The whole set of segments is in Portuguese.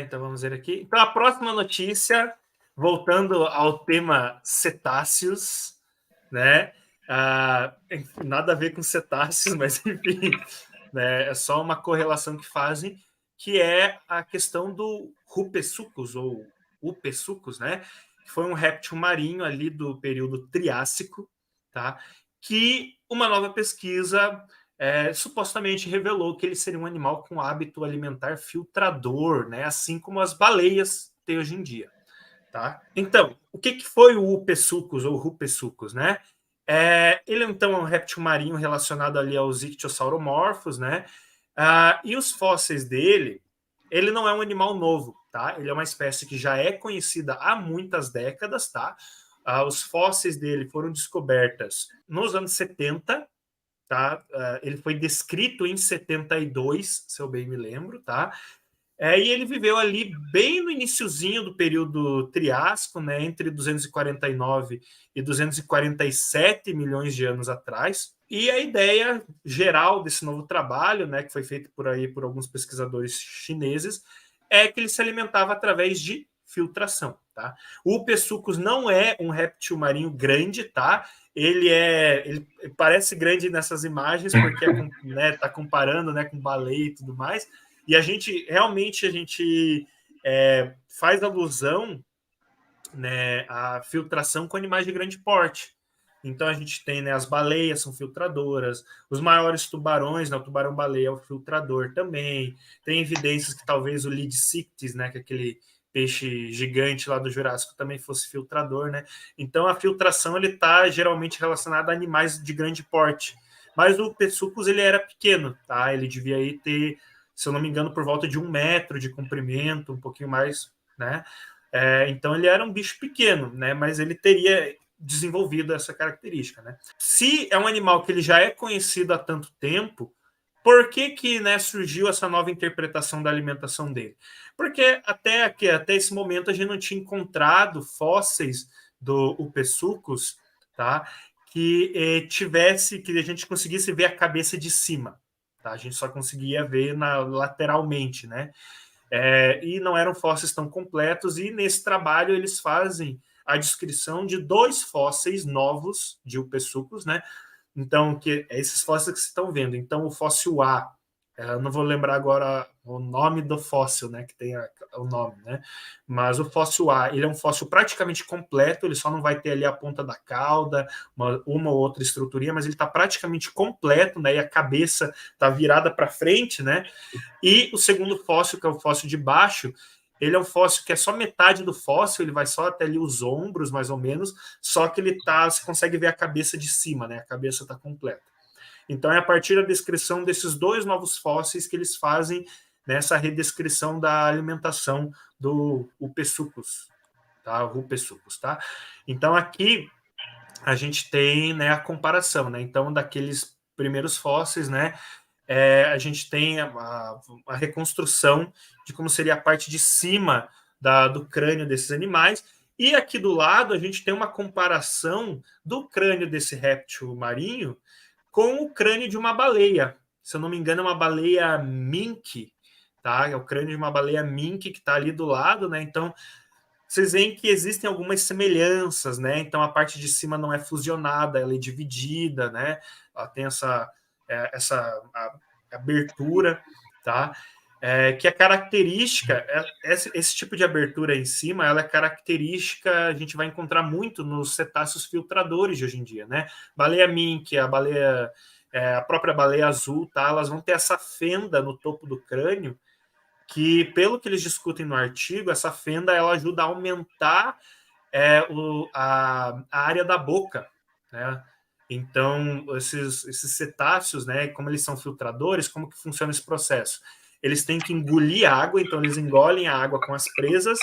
Então vamos ver aqui. Então a próxima notícia, voltando ao tema cetáceos, né? Nada a ver com cetáceos, mas enfim, né? É só uma correlação que fazem, que é a questão do Rupessucus, ou Upessucus, né? Que foi um réptil marinho ali do período Triássico, tá? Que uma nova pesquisa supostamente revelou que ele seria um animal com hábito alimentar filtrador, né? Assim como as baleias têm hoje em dia. Tá? Então, o que foi o Upessucus ou Rupessucus, né? Ele então é um réptil marinho relacionado ali aos ictiosauromorfos, né? E os fósseis dele, ele não é um animal novo, tá? Ele é uma espécie que já é conhecida há muitas décadas, tá? Os fósseis dele foram descobertos nos anos 70, tá? Ele foi descrito em 72, se eu bem me lembro, tá? E ele viveu ali bem no iniciozinho do período Triássico, né, entre 249 e 247 milhões de anos atrás. E a ideia geral desse novo trabalho, né, que foi feito por aí por alguns pesquisadores chineses, é que ele se alimentava através de filtração, tá? O Pessucus não é um réptil marinho grande, tá? Ele parece grande nessas imagens porque tá comparando, né, com baleia e tudo mais. E a gente faz alusão, né, à filtração com animais de grande porte. Então a gente tem, né, as baleias são filtradoras, os maiores tubarões, né, o tubarão-baleia é o filtrador também. Tem evidências que talvez o Leadsichthys, né, que é aquele peixe gigante lá do Jurássico, também fosse filtrador, né? Então a filtração ele está geralmente relacionada a animais de grande porte. Mas o Pessucus ele era pequeno, tá? Ele devia aí ter, se eu não me engano, por volta de 1 metro de comprimento, um pouquinho mais, né? Então ele era um bicho pequeno, né? Mas ele teria desenvolvido essa característica, né? Se é um animal que ele já é conhecido há tanto tempo, por que, né, surgiu essa nova interpretação da alimentação dele? Porque até esse momento a gente não tinha encontrado fósseis do Upessucus, tá? Que que a gente conseguisse ver a cabeça de cima, tá? A gente só conseguia ver lateralmente, né? E não eram fósseis tão completos, e nesse trabalho eles fazem a descrição de 2 fósseis novos de Upessucus, né? Então, esses fósseis que vocês estão vendo. Então, o fóssil A, eu não vou lembrar agora o nome do fóssil, né, que tem o nome, né? Mas o fóssil A, ele é um fóssil praticamente completo, ele só não vai ter ali a ponta da cauda, uma ou outra estruturinha, mas ele está praticamente completo, né? E a cabeça está virada para frente, né? E o segundo fóssil, que é o fóssil de baixo, ele é um fóssil que é só metade do fóssil, ele vai só até ali os ombros, mais ou menos, só que você consegue ver a cabeça de cima, né? A cabeça está completa. Então é a partir da descrição desses 2 novos fósseis que eles fazem nessa redescrição da alimentação do Upessucus, tá? O Rupessucus, tá? Então aqui a gente tem, né, a comparação, né? Então daqueles primeiros fósseis, né, a gente tem a reconstrução de como seria a parte de cima do crânio desses animais. E aqui do lado a gente tem uma comparação do crânio desse réptil marinho com o crânio de uma baleia. Se eu não me engano, é uma baleia mink, tá? É o crânio de uma baleia mink que está ali do lado, né? Então, vocês veem que existem algumas semelhanças, né? Então, a parte de cima não é fusionada, ela é dividida, né? Ela tem essa abertura, tá? Que é característica, esse tipo de abertura em cima, ela é característica, a gente vai encontrar muito nos cetáceos filtradores de hoje em dia, né? Baleia mink, a própria baleia azul, tá? Elas vão ter essa fenda no topo do crânio, que, pelo que eles discutem no artigo, essa fenda ela ajuda a aumentar a área da boca, né? Então, esses cetáceos, né, como eles são filtradores, como que funciona esse processo? Eles têm que engolir água, então eles engolem a água com as presas,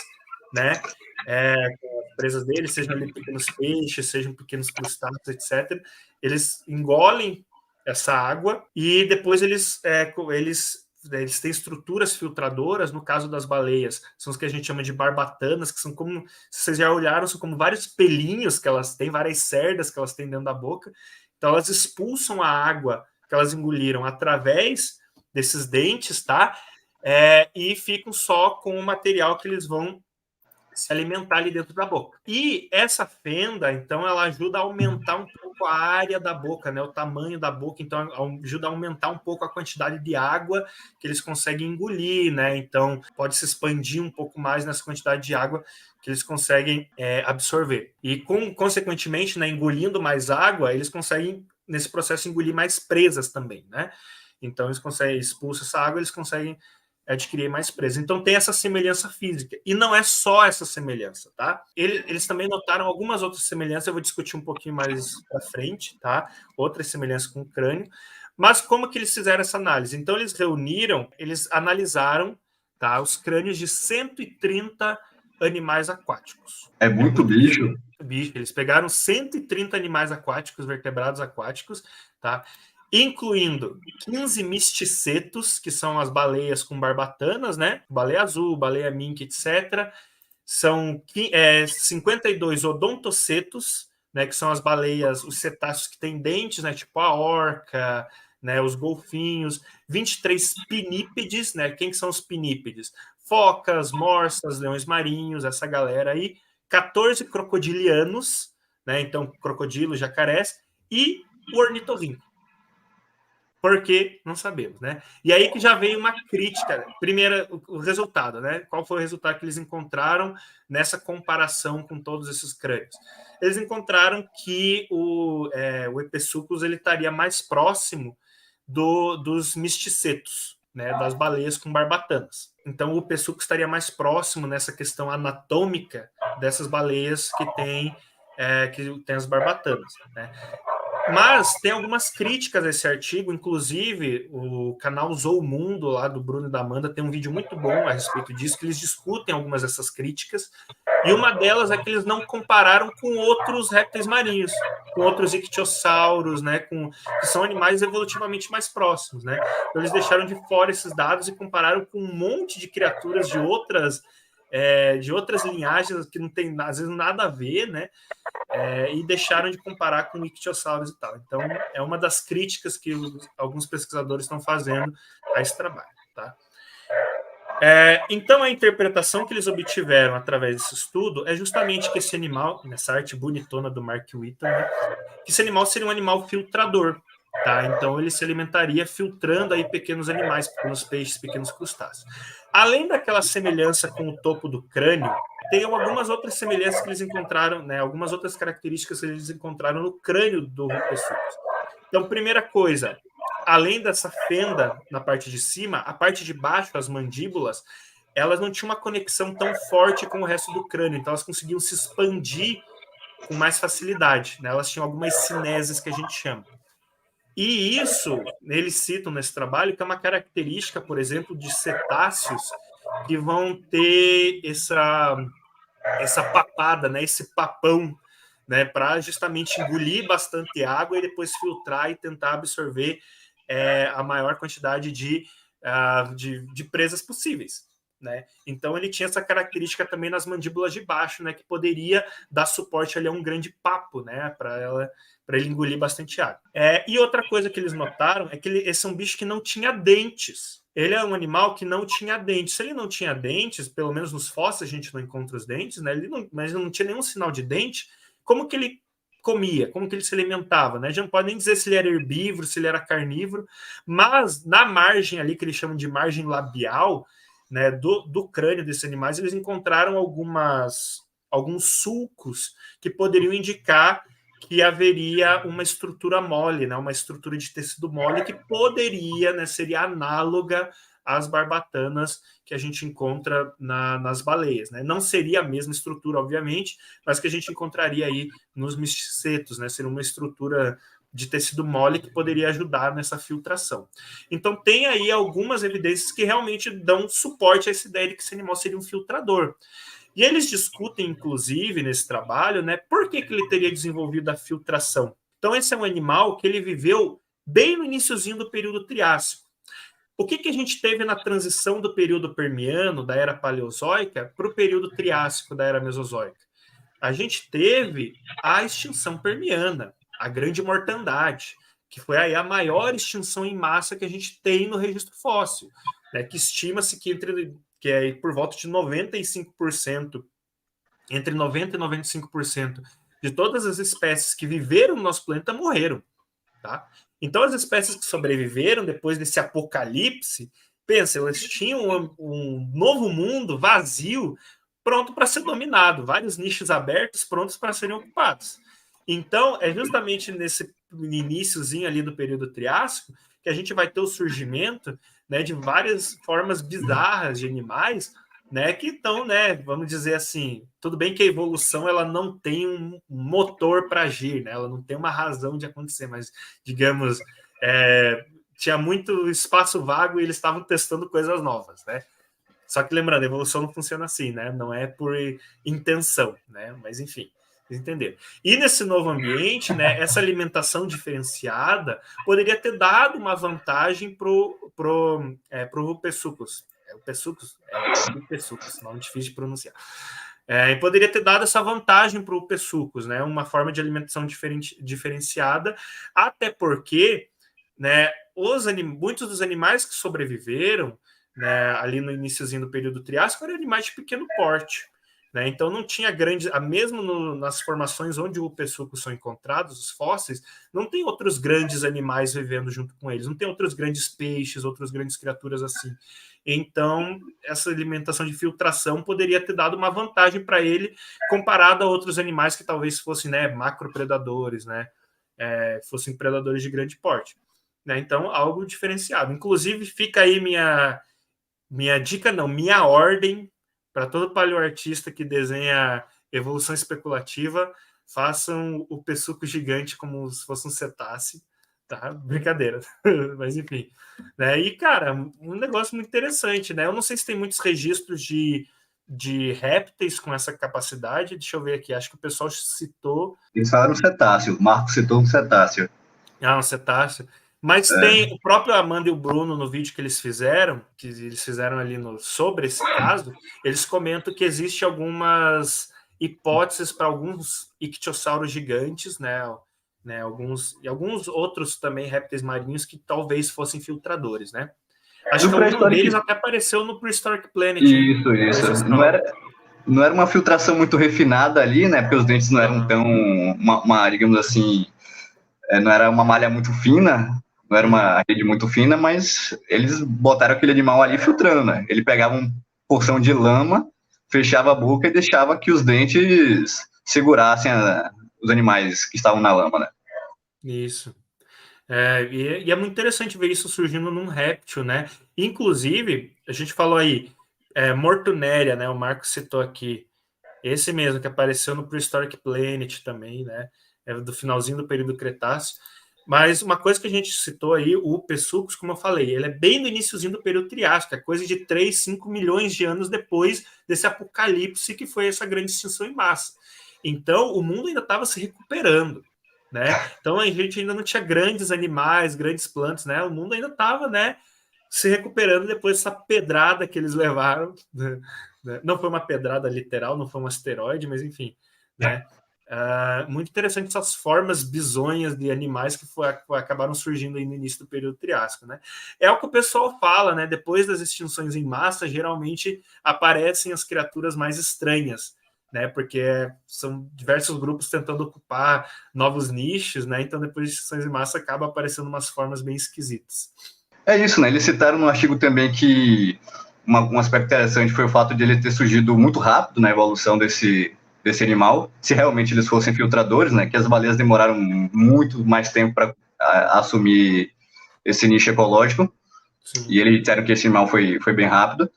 né? Com as presas deles, sejam ali pequenos peixes, sejam pequenos crustáceos, etc. Eles engolem essa água e depois eles têm estruturas filtradoras. No caso das baleias, são os que a gente chama de barbatanas, que são como, se vocês já olharam, são como vários pelinhos que elas têm, várias cerdas que elas têm dentro da boca. Então elas expulsam a água que que elas engoliram através desses dentes, tá? E ficam só com o material que eles vão se alimentar ali dentro da boca. E essa fenda, então, ela ajuda a aumentar um pouco a área da boca, né? O tamanho da boca, então ajuda a aumentar um pouco a quantidade de água que eles conseguem engolir, né? Então, pode se expandir um pouco mais nessa quantidade de água que eles conseguem absorver. E, consequentemente, né, engolindo mais água, eles conseguem, nesse processo, engolir mais presas também, né? Então, eles conseguem expulsar essa água, eles conseguem adquirir mais presa. Então tem essa semelhança física. E não é só essa semelhança, tá? Eles também notaram algumas outras semelhanças, eu vou discutir um pouquinho mais para frente, tá? Outras semelhanças com o crânio. Mas como que eles fizeram essa análise? Então eles analisaram, tá, os crânios de 130 animais aquáticos. É muito bicho. Eles pegaram 130 animais aquáticos, vertebrados aquáticos, tá? Incluindo 15 misticetos, que são as baleias com barbatanas, né? Baleia azul, baleia mink, etc. São 52 odontocetos, né? Que são as baleias, os cetáceos que têm dentes, né? Tipo a orca, né? Os golfinhos. 23 pinípedes, né? Quem são os pinípedes? Focas, morsas, leões marinhos, essa galera aí. 14 crocodilianos, né? Então, crocodilo, jacarés. E o ornitorrinco. Porque não sabemos, né? E aí que já veio uma crítica. Primeiro, o resultado, né? Qual foi o resultado que eles encontraram nessa comparação com todos esses crânios? Eles encontraram que o Epesuchus ele estaria mais próximo dos misticetos, né? Das baleias com barbatanas. Então, o Epesuchus estaria mais próximo nessa questão anatômica dessas baleias que têm as barbatanas, né? Mas tem algumas críticas a esse artigo, inclusive o canal Zoomundo, lá do Bruno e da Amanda, tem um vídeo muito bom a respeito disso, que eles discutem algumas dessas críticas, e uma delas é que eles não compararam com outros répteis marinhos, com outros ictiossauros, né, que são animais evolutivamente mais próximos, né? Então eles deixaram de fora esses dados e compararam com um monte de criaturas de outras linhagens que não tem, às vezes, nada a ver, né? E deixaram de comparar com ictiossauros e tal. Então, é uma das críticas que alguns pesquisadores estão fazendo a esse trabalho, tá? Então, a interpretação que eles obtiveram através desse estudo é justamente que esse animal, nessa arte bonitona do Mark Whitton, né, que esse animal seria um animal filtrador, tá? Então, ele se alimentaria filtrando aí pequenos animais, pequenos peixes, pequenos crustáceos. Além daquela semelhança com o topo do crânio, tem algumas outras semelhanças que eles encontraram, né? Algumas outras características que eles encontraram no crânio do Rupessuchus. Então, primeira coisa, além dessa fenda na parte de cima, a parte de baixo, as mandíbulas, elas não tinham uma conexão tão forte com o resto do crânio, então elas conseguiam se expandir com mais facilidade, né? Elas tinham algumas cineses que a gente chama. E isso, eles citam nesse trabalho, que é uma característica, por exemplo, de cetáceos que vão ter essa papada, né, esse papão, né, para justamente engolir bastante água e depois filtrar e tentar absorver a maior quantidade de presas possíveis, né? Então ele tinha essa característica também nas mandíbulas de baixo, né, que poderia dar suporte ali a um grande papo, né, para ele engolir bastante água. E outra coisa que eles notaram é que esse é um bicho que não tinha dentes. Ele é um animal que não tinha dentes. Se ele não tinha dentes, pelo menos nos fósseis a gente não encontra os dentes, né? Mas ele não tinha nenhum sinal de dente. Como que ele comia? Como que ele se alimentava, né? Já não pode nem dizer se ele era herbívoro, se ele era carnívoro, mas na margem ali, que eles chamam de margem labial, né, do crânio desses animais, eles encontraram alguns sulcos que poderiam indicar que haveria uma estrutura mole, né, uma estrutura de tecido mole que poderia, né, seria análoga às barbatanas que a gente encontra nas baleias, né? Não seria a mesma estrutura, obviamente, mas que a gente encontraria aí nos misticetos, né? Seria uma estrutura de tecido mole que poderia ajudar nessa filtração. Então, tem aí algumas evidências que realmente dão suporte a essa ideia de que esse animal seria um filtrador. E eles discutem, inclusive, nesse trabalho, né, por que ele teria desenvolvido a filtração. Então, esse é um animal que ele viveu bem no iniciozinho do período Triássico. O que a gente teve na transição do período Permiano, da Era Paleozoica, para o período Triássico, da Era Mesozoica? A gente teve a extinção permiana, a grande mortandade, que foi aí a maior extinção em massa que a gente tem no registro fóssil, né, que estima-se que é por volta de 95%, entre 90% e 95% de todas as espécies que viveram no nosso planeta morreram. Tá? Então, as espécies que sobreviveram depois desse apocalipse, pensa, elas tinham um novo mundo vazio, pronto para ser dominado, vários nichos abertos prontos para serem ocupados. Então, é justamente nesse iníciozinho ali do período Triássico que a gente vai ter o surgimento, né, de várias formas bizarras de animais, né, que estão, né, vamos dizer assim, tudo bem que a evolução ela não tem um motor para agir, né, ela não tem uma razão de acontecer, mas, digamos, tinha muito espaço vago e eles estavam testando coisas novas, né? Só que lembrando, a evolução não funciona assim, né? Não é por intenção, né? Mas enfim, vocês entenderam. E nesse novo ambiente, né, essa alimentação diferenciada poderia ter dado uma vantagem pro Pessucus. O Pessucus, nome difícil de pronunciar. E poderia ter dado essa vantagem para o Pessucus, né? Uma forma de alimentação diferenciada, até porque, né, muitos dos animais que sobreviveram, né, ali no iníciozinho do período Triássico eram animais de pequeno porte, né? Então não tinha grande, mesmo nas formações onde o Pessucus são encontrados, os fósseis, não tem outros grandes animais vivendo junto com eles, não tem outros grandes peixes, outras grandes criaturas assim. Então essa alimentação de filtração poderia ter dado uma vantagem para ele comparado a outros animais que talvez fossem, né, macropredadores, né, fossem predadores de grande porte, né? Então algo diferenciado. Inclusive fica aí minha dica, não, minha ordem para todo paleoartista que desenha evolução especulativa, façam o Pessuco gigante como se fosse um cetáceo, tá? Brincadeira, mas enfim. Né? E, cara, um negócio muito interessante, né? Eu não sei se tem muitos registros de répteis com essa capacidade, deixa eu ver aqui, acho que o pessoal citou... Eles falaram cetáceo, o Marco citou um cetáceo. Ah, um cetáceo. Mas tem o próprio Amanda e o Bruno no vídeo que eles fizeram ali sobre esse caso, eles comentam que existe algumas hipóteses para alguns ictiossauros gigantes, né, e alguns outros também répteis marinhos que talvez fossem filtradores, né? Acho que algum deles até apareceu no Prehistoric Planet. Isso. Não era uma filtração muito refinada ali, né? Porque os dentes não eram tão, digamos assim, não era uma malha muito fina, não era uma rede muito fina, mas eles botaram aquele animal ali filtrando, né? Ele pegava uma porção de lama, fechava a boca e deixava que os dentes segurassem os animais que estavam na lama, né? Isso. E é muito interessante ver isso surgindo num réptil, né? Inclusive, a gente falou aí, Mortunéria, né? O Marcos citou aqui. Esse mesmo, que apareceu no Prehistoric Planet também, né? Do finalzinho do período Cretáceo. Mas uma coisa que a gente citou aí, o Pessucus, como eu falei, ele é bem no iniciozinho do período Triássico, é coisa de 3, 5 milhões de anos depois desse apocalipse que foi essa grande extinção em massa. Então, o mundo ainda estava se recuperando, né? Então, a gente ainda não tinha grandes animais, grandes plantas, né? O mundo ainda estava, né, se recuperando depois dessa pedrada que eles levaram, né? Não foi uma pedrada literal, não foi um asteroide, mas enfim, né? Muito interessante essas formas bizonhas de animais que acabaram surgindo aí no início do período Triássico, né? É o que o pessoal fala, né? Depois das extinções em massa, geralmente aparecem as criaturas mais estranhas, né? Porque são diversos grupos tentando ocupar novos nichos, né? Então, depois das extinções em massa, acaba aparecendo umas formas bem esquisitas. É isso, né? Eles citaram no artigo também que um aspecto interessante foi o fato de ele ter surgido muito rápido na evolução desse animal, se realmente eles fossem filtradores, né? Que as baleias demoraram muito mais tempo para assumir esse nicho ecológico. Sim. E eles disseram que esse animal foi bem rápido.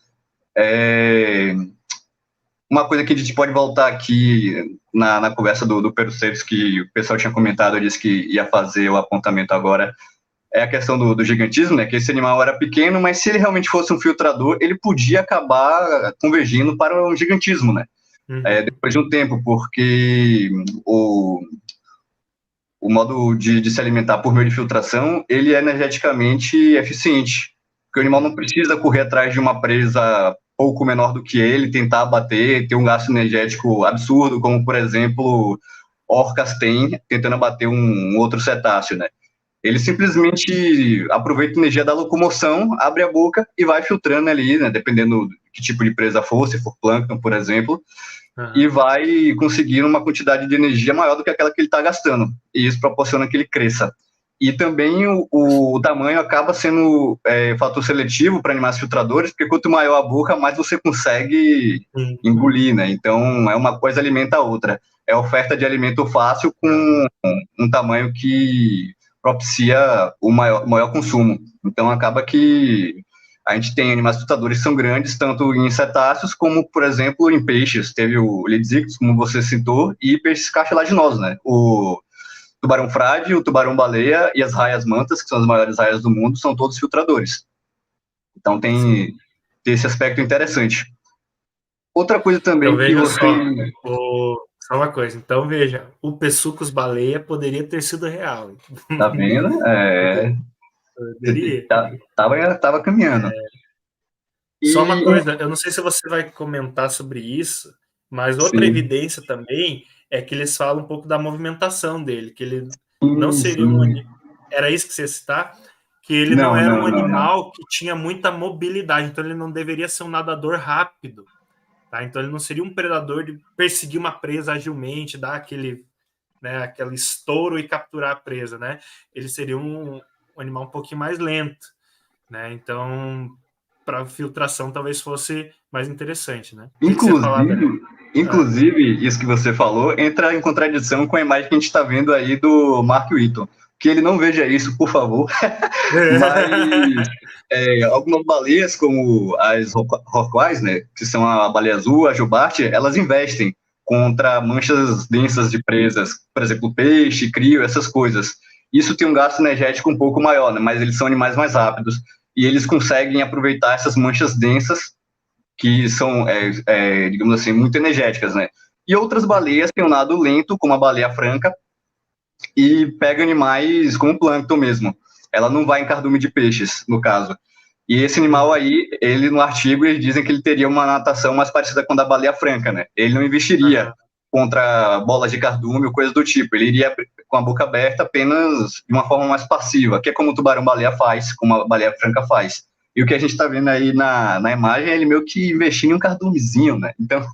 Uma coisa que a gente pode voltar aqui na conversa do Percebes, que o pessoal tinha comentado, disse que ia fazer o apontamento agora, é a questão do gigantismo, né? Que esse animal era pequeno, mas se ele realmente fosse um filtrador, ele podia acabar convergindo para o gigantismo, né? Depois de um tempo, porque o modo de se alimentar por meio de filtração, ele é energeticamente eficiente, porque o animal não precisa correr atrás de uma presa pouco menor do que ele, tentar abater, ter um gasto energético absurdo, como, por exemplo, orcas têm, tentando abater um outro cetáceo, né? Ele simplesmente aproveita a energia da locomoção, abre a boca e vai filtrando ali, né, dependendo de que tipo de presa for, se for plâncton, por exemplo, e vai conseguindo uma quantidade de energia maior do que aquela que ele está gastando. E isso proporciona que ele cresça. E também o tamanho acaba sendo fator seletivo para animais filtradores, porque quanto maior a boca, mais você consegue engolir, né? Então, é uma coisa alimenta a outra. É oferta de alimento fácil com um tamanho que propicia o maior consumo. Então, acaba que a gente tem animais filtradores que são grandes, tanto em cetáceos como, por exemplo, em peixes. Teve o Lidictus, como você citou, e peixes cartilaginosos, né? O tubarão-frade, o tubarão-baleia e as raias-mantas, que são as maiores raias do mundo, são todos filtradores. Então tem esse aspecto interessante. Outra coisa também então, que você... Só uma coisa. Então, veja, o Pessucus-baleia poderia ter sido real. Tá vendo? Poderia. Tava caminhando. Só uma coisa, eu não sei se você vai comentar sobre isso, mas outra evidência também é que eles falam um pouco da movimentação dele, que ele não seria um animal... Era isso que você ia citar? Que ele não era um animal que tinha muita mobilidade, então ele não deveria ser um nadador rápido. Tá? Então ele não seria um predador de perseguir uma presa agilmente, dar aquele estouro e capturar a presa. Né? Ele seria um animal um pouquinho mais lento. Né? Então... para filtração talvez fosse mais interessante, né? Inclusive, isso que você falou entra em contradição com a imagem que a gente está vendo aí do Mark Whitton. Que ele não veja isso, por favor. Mas algumas baleias, como as rorquais, né, que são a baleia azul, a jubarte, elas investem contra manchas densas de presas, por exemplo, peixe, crio, essas coisas. Isso tem um gasto energético um pouco maior, né, mas eles são animais mais rápidos. E eles conseguem aproveitar essas manchas densas, que são, digamos assim, muito energéticas, né? E outras baleias têm um nado lento, como a baleia franca, e pega animais como o plâncton mesmo. Ela não vai em cardume de peixes, no caso. E esse animal aí, ele no artigo, eles dizem que ele teria uma natação mais parecida com a da baleia franca, né? Ele não investiria contra bolas de cardume ou coisa do tipo. Ele iria com a boca aberta apenas de uma forma mais passiva, que é como o tubarão-baleia faz, como a baleia franca faz. E o que a gente está vendo aí na imagem é ele meio que investindo em um cardumezinho, né? Então,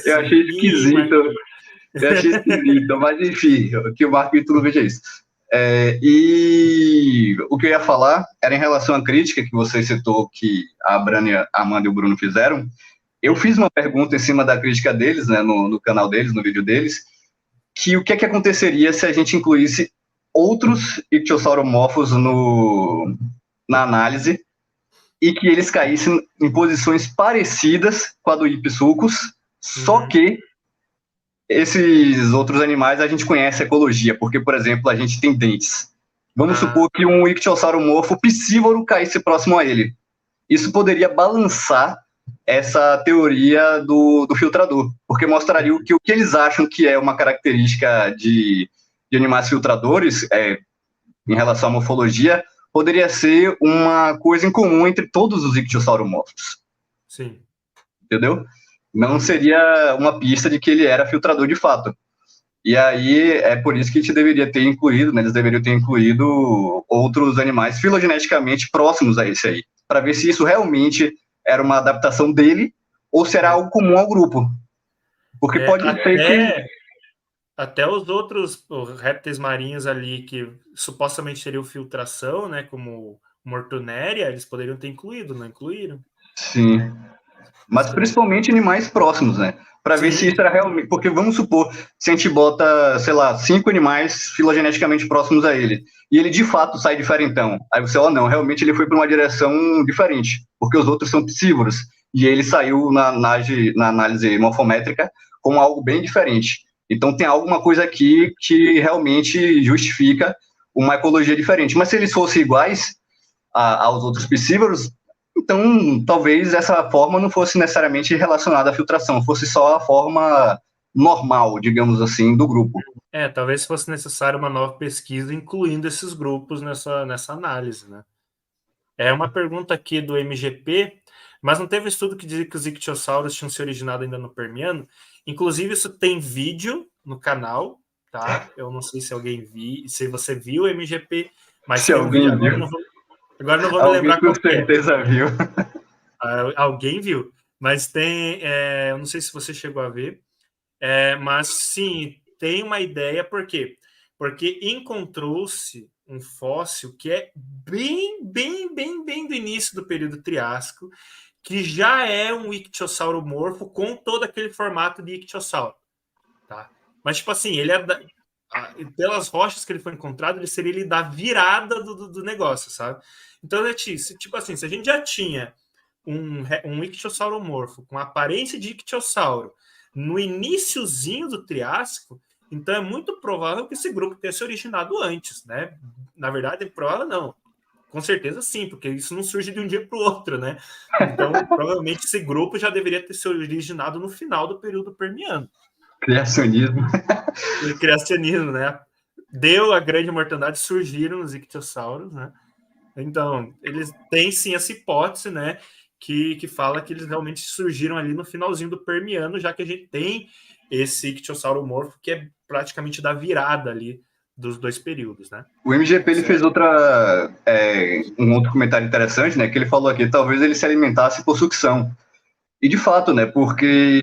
eu achei esquisito. Mas enfim, que o Marco Ito não veja isso. E o que eu ia falar era em relação à crítica que você citou que a Brânia, a Amanda e o Bruno fizeram. Eu fiz uma pergunta em cima da crítica deles, né, no canal deles, no vídeo deles, que o que aconteceria se a gente incluísse outros ictiosauromorfos na análise e que eles caíssem em posições parecidas com a do Ipsucus, só que esses outros animais a gente conhece a ecologia, porque, por exemplo, a gente tem dentes. Vamos supor que um ictiosauromorfo piscívoro caísse próximo a ele. Isso poderia balançar essa teoria do filtrador, porque mostraria que o que eles acham que é uma característica de animais filtradores, em relação à morfologia, poderia ser uma coisa em comum entre todos os ictiosauromorfos. Sim. Entendeu? Não seria uma pista de que ele era filtrador de fato. E aí é por isso que a gente deveria ter incluído, né, eles deveriam ter incluído outros animais filogeneticamente próximos a esse aí, para ver se isso realmente era uma adaptação dele ou será algo comum ao grupo. Porque pode ser que... Até os outros répteis marinhos ali que supostamente teriam filtração, né, como Mortonéria, eles poderiam ter incluído, não incluíram? Sim. Mas principalmente animais próximos, né? Para ver se isso era realmente... Porque vamos supor, se a gente bota, sei lá, 5 animais filogeneticamente próximos a ele, e ele de fato sai diferentão. Aí você, não, realmente ele foi para uma direção diferente, porque os outros são piscívoros, e ele saiu na análise morfométrica como algo bem diferente. Então tem alguma coisa aqui que realmente justifica uma ecologia diferente. Mas se eles fossem iguais aos outros piscívoros, então talvez essa forma não fosse necessariamente relacionada à filtração, fosse só a forma normal, digamos assim, do grupo. Talvez fosse necessário uma nova pesquisa incluindo esses grupos nessa análise, né? É uma pergunta aqui do MGP, mas não teve estudo que dizia que os ictiossauros tinham se originado ainda no Permiano. Inclusive, isso tem vídeo no canal, tá? Eu não sei se alguém viu, se você viu o MGP, mas Se tem um alguém vídeo, viu. agora não vou me Alguém lembrar com qual que é. certeza viu. Alguém viu, mas tem, eu não sei se você chegou a ver, mas sim, tem uma ideia, por quê? Porque encontrou-se um fóssil que é bem do início do período Triássico, que já é um ictiosauromorfo com todo aquele formato de ictiosauro, tá? Mas, tipo assim, ele pelas rochas que ele foi encontrado, ele seria da virada do negócio, sabe? Então, tipo assim, se a gente já tinha um ictiosauromorfo com aparência de ictiosauro no iniciozinho do Triássico, então é muito provável que esse grupo tenha se originado antes, né? Na verdade, é provável não. Com certeza sim, porque isso não surge de um dia para o outro, né? Então, provavelmente esse grupo já deveria ter se originado no final do período Permiano. Criacionismo. O criacionismo, né? Deu a grande mortandade, surgiram os ictiossauros, né? Então, eles têm sim essa hipótese, né? Que fala que eles realmente surgiram ali no finalzinho do Permiano, já que a gente tem esse ictiosauromorfo que é praticamente da virada ali dos dois períodos, né? O MGP ele fez um outro comentário interessante, né? Que ele falou aqui, talvez ele se alimentasse por sucção. E de fato, né? Porque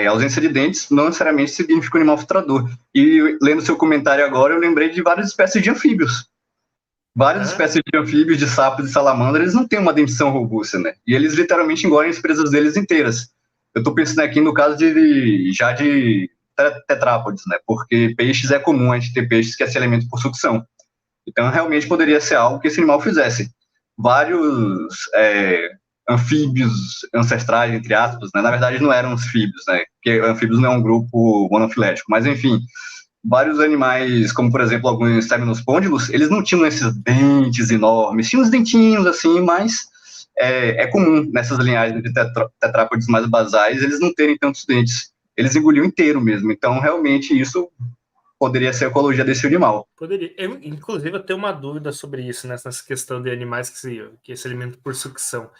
ausência de dentes não necessariamente significa um animal filtrador. E lendo seu comentário agora, eu lembrei de várias espécies de anfíbios. Várias espécies de anfíbios, de sapos e salamandras, eles não têm uma dentição robusta, né? E eles literalmente engolem as presas deles inteiras. Eu estou pensando aqui no caso de tetrápodes, né? Porque peixes é comum a gente ter peixes que se alimentam por sucção. Então, realmente poderia ser algo que esse animal fizesse. Vários anfíbios ancestrais, entre aspas, né? Na verdade, não eram anfíbios, né? Porque anfíbios não é um grupo monofilético. Mas, enfim, vários animais, como, por exemplo, alguns temnospondylos, eles não tinham esses dentes enormes. Tinham uns dentinhos, assim, mas é comum nessas linhagens de tetrápodes mais basais eles não terem tantos dentes. Eles engoliam inteiro mesmo. Então, realmente, isso poderia ser a ecologia desse animal. Poderia. Inclusive, eu tenho uma dúvida sobre isso, nessa questão de animais que se alimentam por sucção.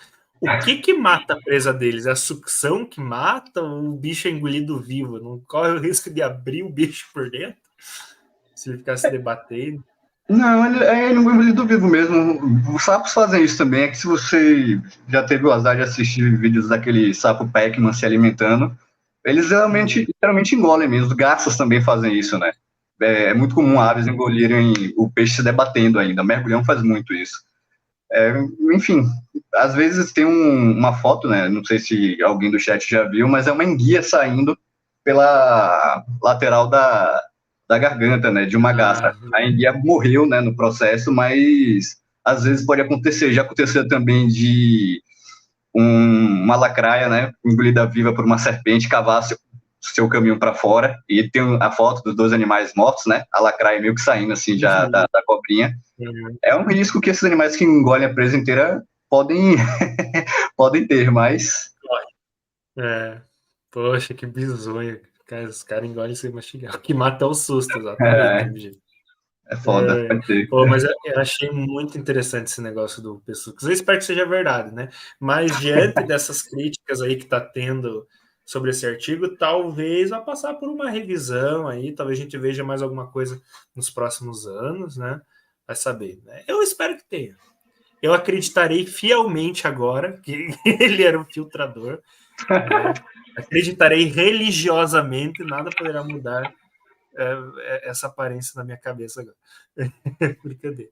O que mata a presa deles? É a sucção que mata ou o bicho é engolido vivo? Não corre o risco de abrir o bicho por dentro? Se ele ficar se debatendo? Não, ele é engolido vivo mesmo. Os sapos fazem isso também. É que se você já teve o azar de assistir vídeos daquele sapo Pac-Man se alimentando, eles literalmente engolem mesmo. Os garças também fazem isso, né? É muito comum aves engolirem o peixe se debatendo ainda. O mergulhão faz muito isso. Enfim, às vezes tem uma foto, né? Não sei se alguém do chat já viu, mas é uma enguia saindo pela lateral da garganta, né? De uma garça. A enguia morreu, né? No processo, mas às vezes pode acontecer. Já aconteceu também de uma lacraia, né? Engolida viva por uma serpente, cavar seu caminho para fora, e tem a foto dos dois animais mortos, né? A lacraia meio que saindo assim já da cobrinha. É um risco que esses animais que engolem a presa inteira podem ter, mas Poxa, que bizonho. Os caras engolem sem mastigar. O que mata é o susto, exatamente. É foda. Mas eu achei muito interessante esse negócio do Pessucos. Eu espero que seja verdade, né? Mas diante dessas críticas aí que está tendo sobre esse artigo, talvez vá passar por uma revisão aí, talvez a gente veja mais alguma coisa nos próximos anos, né? Vai saber, né? Eu espero que tenha. Eu acreditarei fielmente agora que ele era um filtrador, né? Acreditarei religiosamente, nada poderá mudar essa aparência na minha cabeça agora. Brincadeira.